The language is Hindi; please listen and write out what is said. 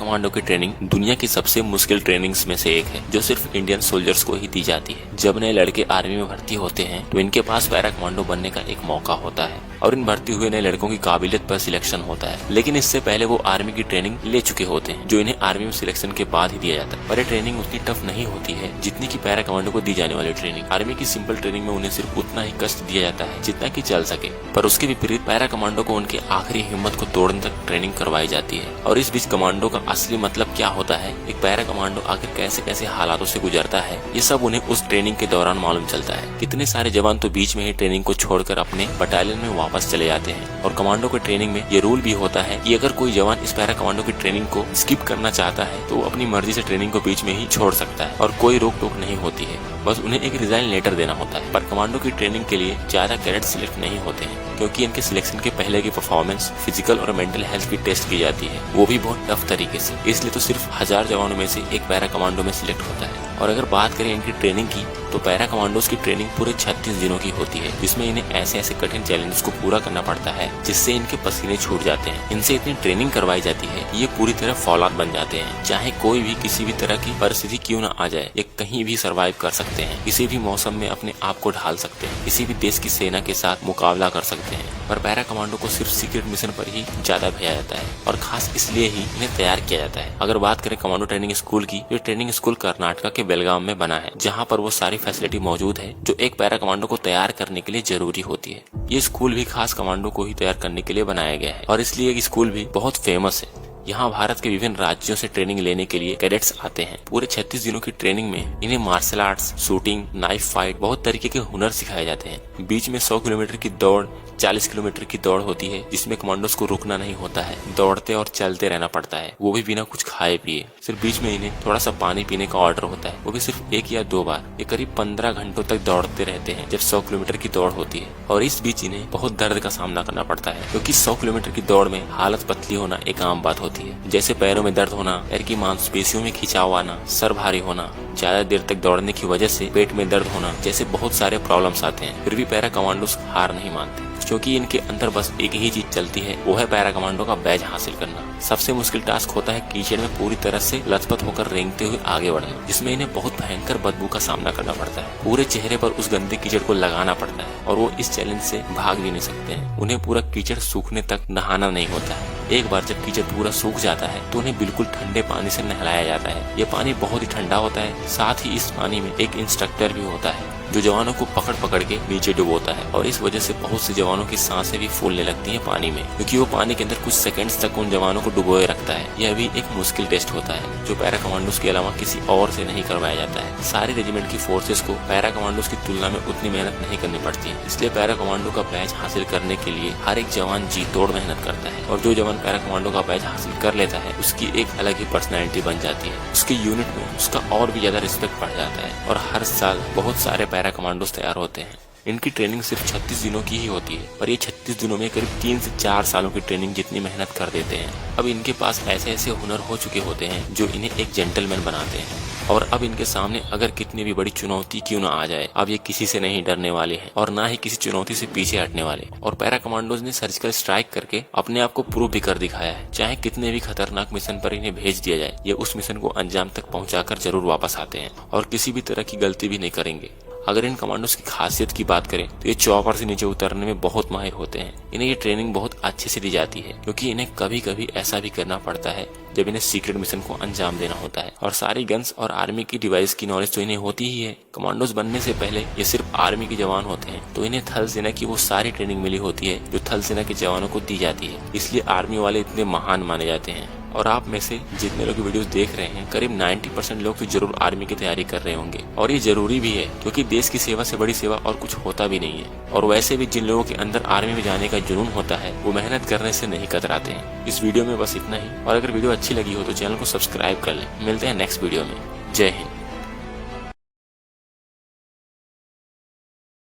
कमांडो की ट्रेनिंग दुनिया की सबसे मुश्किल ट्रेनिंग्स में से एक है, जो सिर्फ इंडियन सोल्जर्स को ही दी जाती है। जब नए लड़के आर्मी में भर्ती होते हैं तो इनके पास पैरा कमांडो बनने का एक मौका होता है और इन भर्ती हुए नए लड़कों की काबिलियत पर सिलेक्शन होता है। लेकिन इससे पहले वो आर्मी की ट्रेनिंग ले चुके होते हैं, जो इन्हें आर्मी में सिलेक्शन के बाद ही दिया जाता है। पर ये ट्रेनिंग उतनी टफ नहीं होती है जितनी की पैरा कमांडो को दी जाने वाली ट्रेनिंग। आर्मी की सिंपल ट्रेनिंग में उन्हें सिर्फ उतना ही कष्ट दिया जाता है जितना की चल सके, पर उसके विपरीत पैरा कमांडो को उनके आखिरी हिम्मत को तोड़ने तक ट्रेनिंग करवाई जाती है। और इस बीच कमांडो का असली मतलब क्या होता है, एक पैरा कमांडो आखिर कैसे कैसे हालातों से गुजरता है, ये सब उन्हें उस ट्रेनिंग के दौरान मालूम चलता है। कितने सारे जवान तो बीच में ही ट्रेनिंग को छोड़कर अपने बटालियन में वापस चले जाते हैं। और कमांडो की ट्रेनिंग में ये रूल भी होता है कि अगर कोई जवान इस पैरा कमांडो की ट्रेनिंग को स्किप करना चाहता है तो वो अपनी मर्जी से ट्रेनिंग को बीच में ही छोड़ सकता है और कोई रोक टोक नहीं होती है, बस उन्हें एक रिजाइन लेटर देना होता है। पर कमांडो की ट्रेनिंग के लिए ज्यादा कैडेट सिलेक्ट नहीं होते हैं, क्योंकि इनके सिलेक्शन के पहले की परफॉर्मेंस, फिजिकल और मेंटल हेल्थ की टेस्ट की जाती है, वो भी बहुत टफ तरीके से। इसलिए तो सिर्फ 1000 जवानों में से एक पैरा कमांडो में सिलेक्ट होता है। और अगर बात करें इनकी ट्रेनिंग की, तो पैरा कमांडोज की ट्रेनिंग पूरे 36 दिनों की होती है, जिसमें इन्हें ऐसे ऐसे कठिन चैलेंजेस को पूरा करना पड़ता है जिससे इनके पसीने छूट जाते हैं। इनसे इतनी ट्रेनिंग करवाई जाती है कि ये पूरी तरह फौलाद बन जाते हैं। चाहे कोई भी किसी भी तरह की परिस्थिति क्यों न आ जाए, ये कहीं भी सरवाइव कर सकते हैं, किसी भी मौसम में अपने आप को ढाल सकते हैं, किसी भी देश की सेना के साथ मुकाबला कर सकते हैं। पर पैरा कमांडो को सिर्फ सीक्रेट मिशन पर ही ज्यादा भेजा जाता है और खास इसलिए ही इन्हें तैयार किया जाता है। अगर बात करें कमांडो ट्रेनिंग स्कूल की, ये ट्रेनिंग स्कूल कर्नाटका के बेलगाम में बना है, जहाँ पर वो सारी फैसिलिटी मौजूद है जो एक पैरा कमांडो को तैयार करने के लिए जरूरी होती है। ये स्कूल भी खास कमांडो को ही तैयार करने के लिए बनाया गया है और इसलिए ये स्कूल भी बहुत फेमस है। यहाँ भारत के विभिन्न राज्यों से ट्रेनिंग लेने के लिए कैडेट्स आते हैं। पूरे 36 दिनों की ट्रेनिंग में इन्हें martial arts, shooting, knife fight, बहुत तरीके के हुनर सिखाए जाते हैं। बीच में 100 किलोमीटर की दौड़, 40 किलोमीटर की दौड़ होती है, जिसमें कमांडोज को रुकना नहीं होता है, दौड़ते और चलते रहना पड़ता है, वो भी बिना कुछ खाए पिए। सिर्फ बीच में इन्हें थोड़ा सा पानी पीने का ऑर्डर होता है, वो भी सिर्फ 1 या 2 बार। ये करीब 15 घंटों तक दौड़ते रहते हैं जब 100 किलोमीटर की दौड़ होती है। और इस बीच इन्हें बहुत दर्द का सामना करना पड़ता है, क्योंकि 100 किलोमीटर की दौड़ में हालत पतली होना एक आम बात होती है, जैसे पैरों में दर्द होना, पैर की मांसपेशियों में खिंचाव आना, सर भारी होना, ज्यादा देर तक दौड़ने की वजह से पेट में दर्द होना, जैसे बहुत सारे प्रॉब्लम्स आते हैं। फिर भी पैरा कमांडोज हार नहीं मानते, क्योंकि इनके अंदर बस एक ही चीज चलती है, वो है पैरा कमांडो का बैज हासिल करना। सबसे मुश्किल टास्क होता है कीचड़ में पूरी तरह से लथपथ होकर रेंगते हुए आगे बढ़ना, जिसमें इन्हें बहुत भयंकर बदबू का सामना करना पड़ता है। पूरे चेहरे पर उस गंदे कीचड़ को लगाना पड़ता है और वो इस चैलेंज से भाग भी नहीं सकते हैं। उन्हें पूरा कीचड़ सूखने तक नहाना नहीं होता है। एक बार जब कीचड़ पूरा सूख जाता है तो उन्हें बिल्कुल ठंडे पानी से नहलाया जाता है। ये पानी बहुत ही ठंडा होता है, साथ ही इस पानी में एक इंस्ट्रक्टर भी होता है जो जवानों को पकड़ पकड़ के नीचे डुबोता है। और इस वजह से बहुत से जवानों की सांसें भी फूलने लगती हैं पानी में, क्योंकि वो पानी के अंदर कुछ सेकंड्स तक उन जवानों को डुबोए रखता है। यह भी एक मुश्किल टेस्ट होता है जो पैरा कमांडोज के अलावा किसी और से नहीं करवाया जाता है। सारे रेजिमेंट की फोर्सेस को पैरा कमांडोज की तुलना में उतनी मेहनत नहीं करनी पड़ती है, इसलिए पैरा कमांडो का बैज हासिल करने के लिए हर एक जवान जी तोड़ मेहनत करता है। और जो जवान पैरा कमांडो का बैज हासिल कर लेता है, उसकी एक अलग ही पर्सनैलिटी बन जाती है। उसके यूनिट में उसका और भी ज्यादा रिस्पेक्ट बढ़ जाता है और हर साल बहुत सारे पैरा कमांडोज तैयार होते हैं। इनकी ट्रेनिंग सिर्फ 36 दिनों की ही होती है, पर ये 36 दिनों में करीब 3 से 4 सालों की ट्रेनिंग जितनी मेहनत कर देते हैं। अब इनके पास ऐसे ऐसे हुनर हो चुके होते हैं जो इन्हें एक जेंटलमैन बनाते हैं। और अब इनके सामने अगर कितनी भी बड़ी चुनौती क्यों ना आ जाए, अब ये किसी से नहीं डरने वाले हैं और ना ही किसी चुनौती से पीछे हटने वाले। और पैरा कमांडोज ने सर्जिकल स्ट्राइक करके अपने आप को प्रूव भी कर दिखाया है। चाहे कितने भी खतरनाक मिशन पर इन्हें भेज दिया जाए, ये उस मिशन को अंजाम तक पहुंचाकर जरूर वापस आते हैं और किसी भी तरह की गलती भी नहीं करेंगे। अगर इन कमांडोज की खासियत की बात करें तो ये चॉपर से नीचे उतरने में बहुत माहिर होते हैं। इन्हें ये ट्रेनिंग बहुत अच्छे से दी जाती है, क्योंकि इन्हें कभी कभी ऐसा भी करना पड़ता है जब इन्हें सीक्रेट मिशन को अंजाम देना होता है। और सारी गन्स और आर्मी की डिवाइस की नॉलेज तो इन्हें होती ही है। कमांडोज बनने से पहले ये सिर्फ आर्मी के जवान होते हैं, तो इन्हें थल सेना की वो सारी ट्रेनिंग मिली होती है जो थल सेना के जवानों को दी जाती है। इसलिए आर्मी वाले इतने महान माने जाते हैं। और आप में से जितने लोग वीडियोस देख रहे हैं, करीब 90% लोग तो जरूर आर्मी की तैयारी कर रहे होंगे। और ये जरूरी भी है, क्योंकि देश की सेवा से बड़ी सेवा और कुछ होता भी नहीं है। और वैसे भी जिन लोगों के अंदर आर्मी में जाने का जुनून होता है, वो मेहनत करने से नहीं कतराते हैं। इस वीडियो में बस इतना ही। और अगर वीडियो अच्छी लगी हो तो चैनल को सब्सक्राइब कर लें। मिलते हैं नेक्स्ट वीडियो में। जय हिंद।